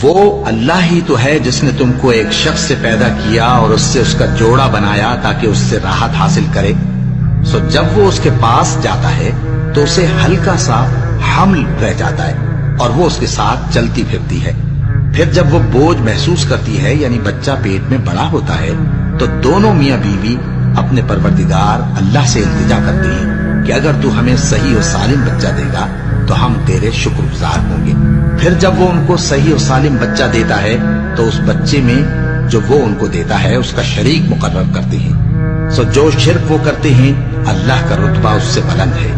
वो अल्लाह ही तो है जिसने तुमको एक शख्स से पैदा किया और उससे उसका जोड़ा बनाया ताकि उससे राहत हासिल करे। सो जब वो उसके पास जाता है तो उसे हल्का सा हमल रह जाता है और वो उसके साथ चलती फिरती है। फिर जब वो बोझ महसूस करती है यानी बच्चा पेट में बड़ा होता है तो दोनों मियां बीवी अपने परवरदिगार अल्लाह से इल्तिजा करते हैं कि अगर तू हमें सही और सालिम बच्चा देगा तो हम तेरे शुक्रगुजार होंगे। फिर जब वो उनको सही और सालिम बच्चा देता है तो उस बच्चे में जो वो उनको देता है उसका शरीक मुकर्रर करते हैं। सो जो शिर्क वो करते हैं अल्लाह का रुतबा उससे बुलंद है।